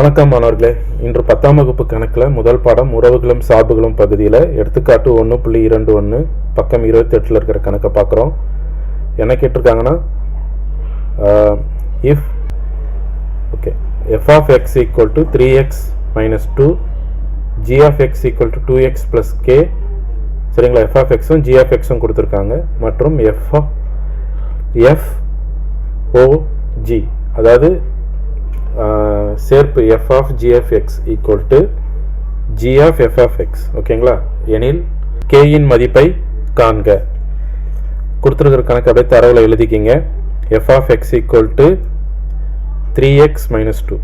வணக்கம் மாணவர்களே. இன்று 10ஆம் வகுப்பு கணக்கில் முதல் பாடம் உறவுகளும் சார்புகளும் பகுதியில் எடுத்துக்காட்டு 1.21 பக்கம் 28 இருக்கிற கணக்கை பார்க்குறோம். என்ன கேட்டிருக்காங்கன்னா if f of x equal to 3x minus 2 g of x equal to 2x plus k. சரிங்களா, f of xம் g of xம் கொடுத்துருக்காங்க. மற்றும் f o g, அதாவது சேர்ப்பு f of g of x equal to g of f of x. ஓகேங்களா, எனில் k இன் மதிப்பை காண்க. கொடுத்துருக்கிற கணக்கு அப்படியே தரவில் எழுதிக்கிங்க. f of x equal to 3x minus 2,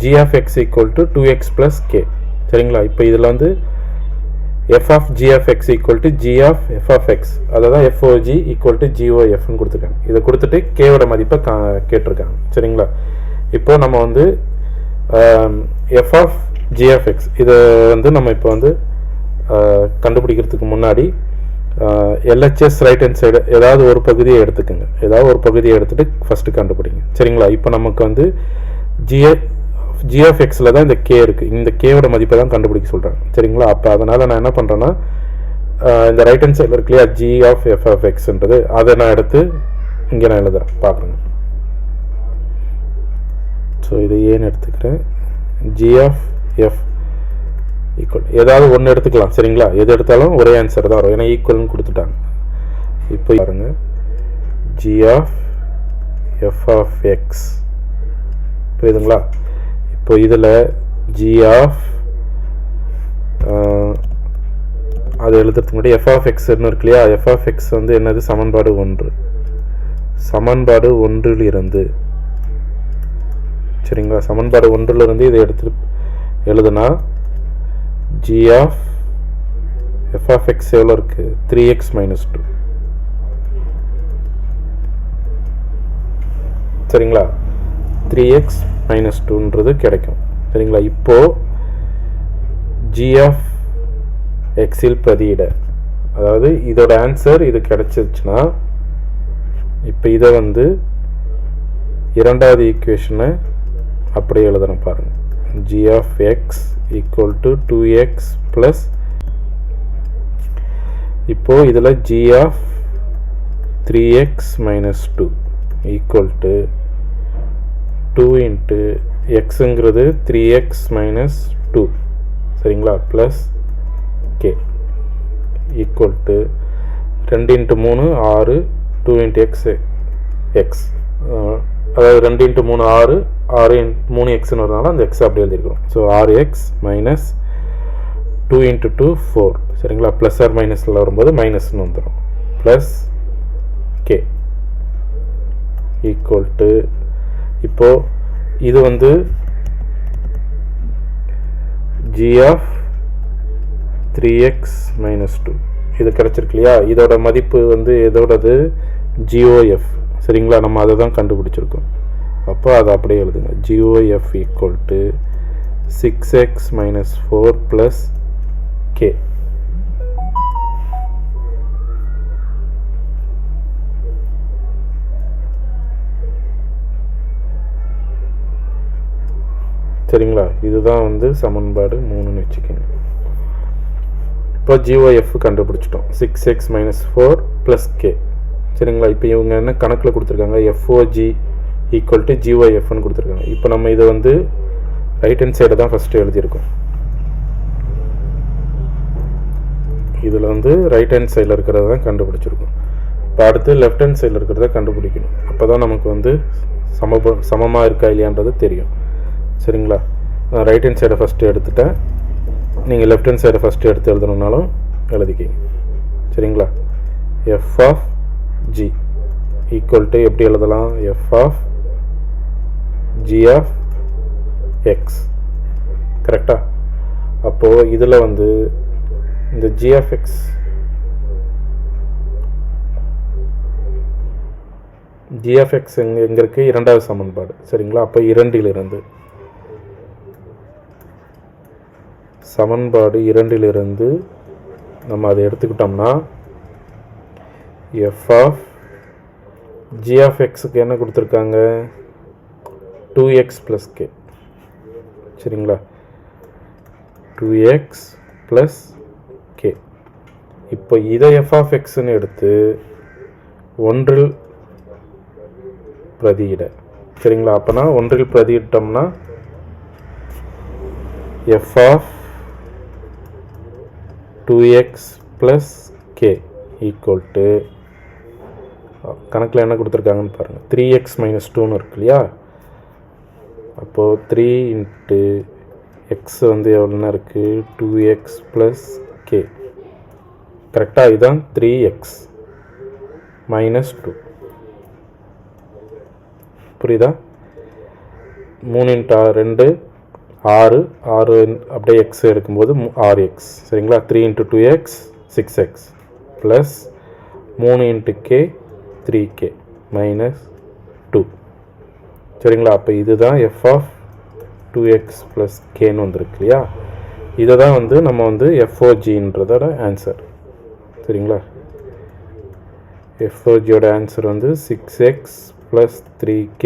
g of x equal to 2x plus k. சரிங்களா, இப்போ இதில் வந்து f of g of x equal to g of f of x, அதாவது fog equal to gof கொடுத்துருக்காங்க. இதை கொடுத்துட்டு k ஓட மதிப்பை கேட்டிருக்காங்க. சரிங்களா, இப்போ நம்ம வந்து f of g of x இதை வந்து நம்ம இப்போ வந்து கண்டுபிடிக்கிறதுக்கு முன்னாடி LHS ரைட் ஹேண்ட் சைடு ஏதாவது ஒரு பகுதியை எடுத்துக்கோங்க. ஏதாவது ஒரு பகுதியை எடுத்துகிட்டு ஃபஸ்ட்டு கண்டுபிடிங்க. சரிங்களா, இப்போ நமக்கு வந்து g of xல தான் இந்த k இருக்குது. இந்த கேவோட மதிப்பை தான் கண்டுபிடிக்க சொல்கிறாங்க. சரிங்களா, அப்போ அதனால் நான் என்ன பண்ணுறேன்னா இந்த ரைட் ஹேண்ட் சைடில் இருக்கு இல்லையா g of f of xன்றது, அதை நான் எடுத்து இங்கே நான் எழுதுறேன். பார்க்குறேங்க. ஸோ இதை ஏன்னு எடுத்துக்கிறேன். g of f ஈக்குவல் ஏதாவது ஒன்று எடுத்துக்கலாம். சரிங்களா, எது எடுத்தாலும் ஒரே ஆன்சர் தான் வரும், ஏன்னா ஈக்குவல்னு கொடுத்துட்டாங்க. இப்போ பாருங்க, g of f of x புரியுதுங்களா. இப்போ இதில் g of அது எழுதுறதுக்கு முன்னாடி f of xன்னு இருக்கு இல்லையா, f of x வந்து என்னது, சமன்பாடு 1. சமன்பாடு 1ல் இருந்து, சரிங்களா, சமன்பாடு 1ல் இருந்து இதை எடுத்து எழுதுனா g of f of x எவ்வளோ இருக்குது, 3x minus 2. சரிங்களா, 3x minus 2ன்றது கிடைக்கும். சரிங்களா, இப்போ g of x இல் பிரதியிட, அதாவது இதோட ஆன்சர் இது கிடைச்சிருச்சுன்னா இப்போ இதை வந்து இரண்டாவது ஈக்குவேஷனை அப்படியே எழுதணும். பாருங்கள், g of x equal to 2x plus, இப்போ இதில் g of 3x minus 2 equal to 2 into xங்கிறது 3x minus 2. சரிங்களா, plus k equal to 2 into 3 6, 2 into x x, அதாவது 2 into 3 6, 6 3 எக்ஸ்ன்னு வரனால அந்த எக்ஸ் அப்படி எழுதிருக்கிறோம். So 6x minus 2 into 2 4. சரிங்களா, ப்ளஸ் ஆர் மைனஸில் வரும்போது மைனஸ்ன்னு வந்துடும். ப்ளஸ் கே ஈக்குவல் டு, இப்போது இது வந்து g of 3x minus 2 இது கிடச்சிருக்கு இல்லையா. இதோட மதிப்பு வந்து எதோடது, gof. சரிங்களா, நம்ம அதை தான் கண்டுபிடிச்சிருக்கோம். அப்போ அதை அப்படியே எழுதுங்க. gof equal to 6x minus 4 plus k. சரிங்களா, இதுதான் வந்து சமன்பாடு 3ன்னு வச்சுக்கோங்க. இப்போ gof கண்டுபிடிச்சிட்டோம், 6x minus 4 plus k. சரிங்களா, இப்போ இவங்க என்ன கணக்கில் கொடுத்துருக்காங்க, fog ஈக்குவல் டு gofன்னு கொடுத்துருக்காங்க. இப்போ நம்ம இதை வந்து ரைட் ஹேண்ட் சைடை தான் ஃபஸ்ட்டு எழுதியிருக்கோம். இதில் வந்து ரைட் ஹேண்ட் சைடில் இருக்கிறத தான் கண்டுபிடிச்சிருக்கோம். இப்போ அடுத்து லெஃப்ட் ஹேண்ட் சைடில் இருக்கிறத கண்டுபிடிக்கணும். அப்போ தான் நமக்கு வந்து சமமாக இருக்கா இல்லையான்றது தெரியும். சரிங்களா, நான் ரைட் ஹேண்ட் சைடை ஃபஸ்ட்டு எடுத்துட்டேன். நீங்கள் லெஃப்ட் ஹேண்ட் சைடை ஃபஸ்ட்டு எடுத்து எழுதணுன்னாலும் எழுதிக்கிங்க. சரிங்களா, f of g equal to எப்படி எழுதலாம், f of g of x. கரெக்டா. அப்போது இதில் வந்து இந்த g of x எங்கே இருக்குது, இரண்டாவது சமன்பாடு. சரிங்களா, அப்போ 2லிருந்து சமன்பாடு 2லிருந்து நம்ம அதை எடுத்துக்கிட்டோம்னா f of g of xக்கு என்ன கொடுத்துருக்காங்க, 2x plus k. சரிங்களா. 2x + k. இப்போ இதை f(x)ன்னு எடுத்து ஒன்றில் பிரதியிட. சரிங்களா. அப்போனா ஒன்றில் பிரதியிட்டோம்னா f(2x + k) = கணக்கில் என்ன கொடுத்துருக்காங்கன்னு பாருங்கள். 3x - 2ன்னு இருக்கு இல்லையா. அப்போது 3 × x வந்து எவ்வளோன்னா இருக்குது, 2x + k. கரெக்டாக இதுதான் 3x - 2. புரியுதா. 3 × 2 6, 6 அப்படியே எக்ஸ் எடுக்கும்போது 6x. சரிங்களா. 3 × 2x 6x plus 3 × k 3k - 2. சரிங்களா. அப்போ இதுதான் f(2x + k)ன்னு வந்திருக்கு இல்லையா. இதை தான் வந்து நம்ம வந்து FOG-ன்றதோட ஆன்சர். சரிங்களா. FOG-யோட ஆன்சர் வந்து 6x + 3k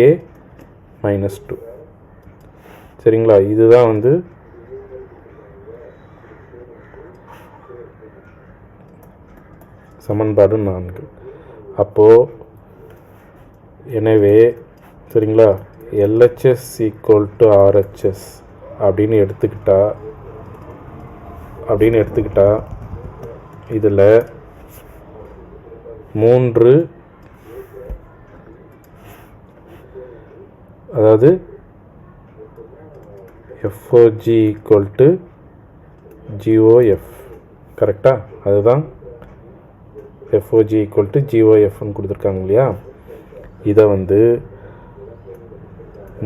- 2. சரிங்களா. இதுதான் வந்து சமன்பாடு 4. அப்போது எனவே சரிங்களா, LHS = RHS அப்படின்னு எடுத்துக்கிட்டா இதில் 3, அதாவது FOG = GOF. கரெக்டாக அதுதான் FOG = GOFன்னு கொடுத்துருக்காங்க இல்லையா. இதை வந்து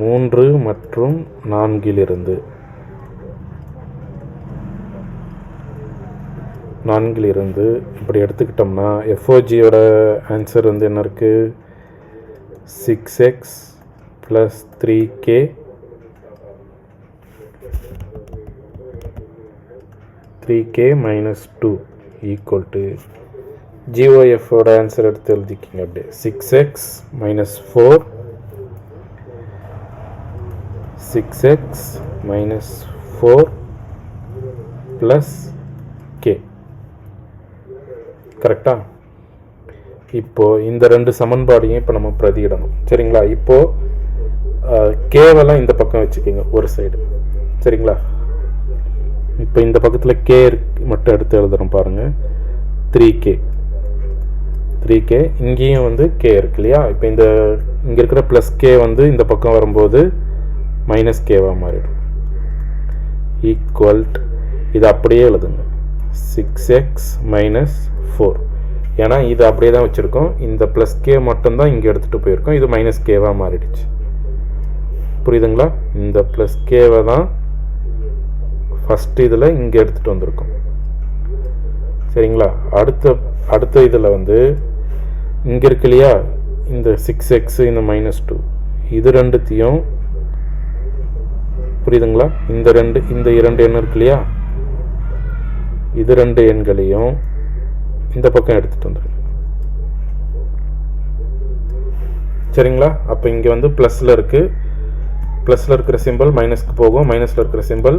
3 மற்றும் 4லிருந்து இப்படி எடுத்துக்கிட்டோம்னா FOG-யோட ஆன்சர் வந்து என்ன இருக்குது, 6x + 3k - 2 = GOF-ஓட ஆன்சர் எடுத்து எழுதிக்கிங்க. அப்படியே 6x - 4 + k. கரெக்டா. இப்போது இந்த ரெண்டு சமன்பாடையும் இப்போ நம்ம பிரதியிடணும். சரிங்களா. இப்போது கேவெல்லாம் இந்த பக்கம் வச்சுக்கிங்க ஒரு சைடு. சரிங்களா. இப்போ இந்த பக்கத்தில் k மட்டும் எடுத்து எழுதுகிறோம் பாருங்கள். 3k இங்கேயும் வந்து k இருக்கு இல்லையா. இப்போ இங்கே இருக்கிற +k வந்து இந்த பக்கம் வரும்போது -k-வாக மாறிடும். இது அப்படியே எழுதுங்க, 6x - 4. ஏன்னா இது அப்படியே தான் வச்சுருக்கோம். இந்த +k மட்டும்தான் இங்கே எடுத்துகிட்டு போயிருக்கோம். இது -k-வாக மாறிடுச்சு. புரியுதுங்களா. இந்த +k-வை தான் ஃபஸ்ட்டு இதில் இங்கே எடுத்துகிட்டு வந்திருக்கோம். சரிங்களா. அடுத்த இதில் வந்து இங்கே இருக்கு இல்லையா, இந்த 6x இந்த -2 இது ரெண்டுத்தையும், புரியுதுங்களா, இந்த இரண்டு எண் இருக்கு இல்லையா, இது ரெண்டு எண்களையும் இந்த பக்கம் எடுத்துகிட்டு வந்துடுங்க. சரிங்களா. அப்போ இங்கே வந்து ப்ளஸில் இருக்கிற சிம்பிள் மைனஸ்க்கு போகும், மைனஸில் இருக்கிற சிம்பிள்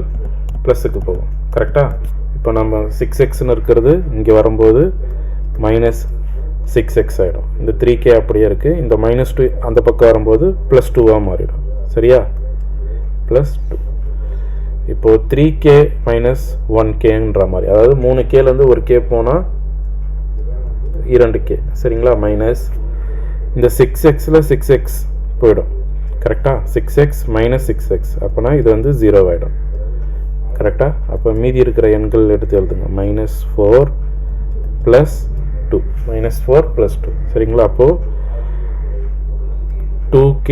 ப்ளஸுக்கு போகும். கரெக்டாக. இப்போ நம்ம 6xன்னு இருக்கிறது இங்கே வரும்போது -6x ஆகிடும். இந்த 3k அப்படியே இருக்குது. இந்த -2 அந்த பக்கம் வரும்போது +2-ஆக மாறிடும். சரியா. +2. இப்போது 3k - 1kன்ற மாதிரி, அதாவது 3kலேருந்து ஒரு k போனால் 2k. சரிங்களா. மைனஸ் இந்த 6xல 6x போயிடும். கரெக்டாக. 6x - 6x அப்போனா இது வந்து 0 ஆகிடும். கரெக்டாக. அப்போ மீதி இருக்கிற எண்கள் எடுத்து எழுதுங்க. -4 + 2. -4 + 2. சரிங்களா. அப்போது 2k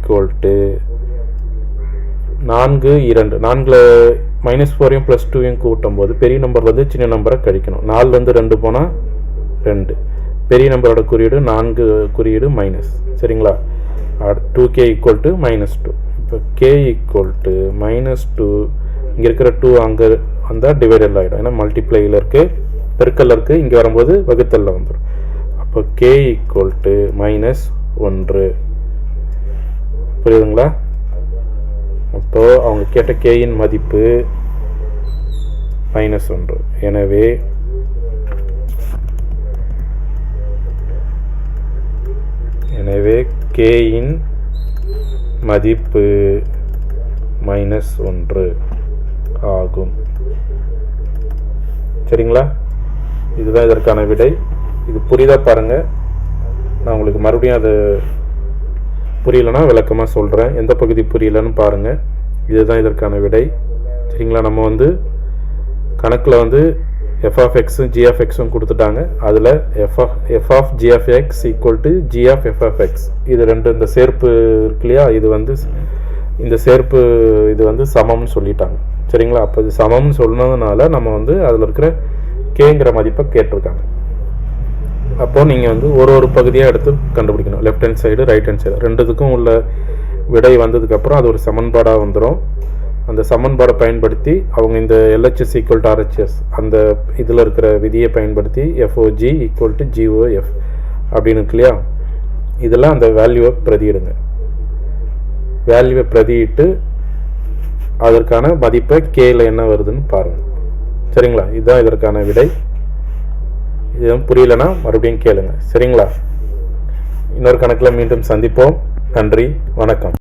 = 4 2. 4ல் -4யும் +2யும் கூட்டும் போது பெரிய நம்பர்லேருந்து சின்ன நம்பரை கழிக்கணும். 4லேருந்து 2 போனால் 2. பெரிய நம்பரோட குறியீடு 4 குறியீடு மைனஸ். சரிங்களா. 2k = -2. இப்போ k = -2. இங்கே இருக்கிற 2 அங்கே வந்தால் டிவைடல் ஆகிடும். ஏன்னா மல்டிப்ளையில் இருக்குது, பெருக்கல்ல இருக்குது. இங்கே வரும்போது வகுத்தலில் வந்துடும். அப்போ k = -1. புரியுதுங்களா. அப்போ இப்போது அவங்க கேட்ட கேயின் மதிப்பு -1. எனவே கேயின் மதிப்பு -1 ஆகும். சரிங்களா? இதுதான் இதற்கான விடை. இது புரியுதா பாருங்கள். நான் உங்களுக்கு மறுபடியும் அது புரியலன்னா விளக்கமாக சொல்கிறேன். எந்த பகுதி புரியலன்னு பாருங்கள். இதுதான் இதற்கான விடை. சரிங்களா? நம்ம வந்து கணக்கில் வந்து f(x)ம் g(x)ம் கொடுத்துட்டாங்க. அதில் f(g(x) = g(f)(x). இது ரெண்டு இந்த சேர்ப்பு இருக்கு இல்லையா, இது வந்து இந்த சேர்ப்பு இது வந்து சமம்னு சொல்லிட்டாங்க. சரிங்களா? அப்போ இது சமம்னு சொன்னதுனால நம்ம வந்து அதில் இருக்கிற கேங்கிற மதிப்பை கேட்டிருக்காங்க. அப்போது நீங்கள் வந்து ஒரு பகுதியாக எடுத்து கண்டுபிடிக்கணும். Left hand side, right hand side ரெண்டுத்துக்கும் உள்ள விடை வந்ததுக்கப்புறம் அது ஒரு சமன்பாடாக வந்துடும். அந்த சமன்பாடை பயன்படுத்தி அவங்க இந்த LHS = RHS அந்த இதில் இருக்கிற விதியை பயன்படுத்தி FOG = GOF அப்படின்னு இருக்கு இல்லையா, இதெல்லாம் அந்த வேல்யூவை பிரதியிடுங்க. வேல்யூவை பிரதியிட்டு அதற்கான மதிப்பை கேல என்ன வருதுன்னு பாருங்கள். சரிங்களா? இதுதான் இதற்கான விடை. இது புரியலன்னா மறுபடியும் கேளுங்க. சரிங்களா? இன்னொரு கணக்கில் மீண்டும் சந்திப்போம். நன்றி, வணக்கம்.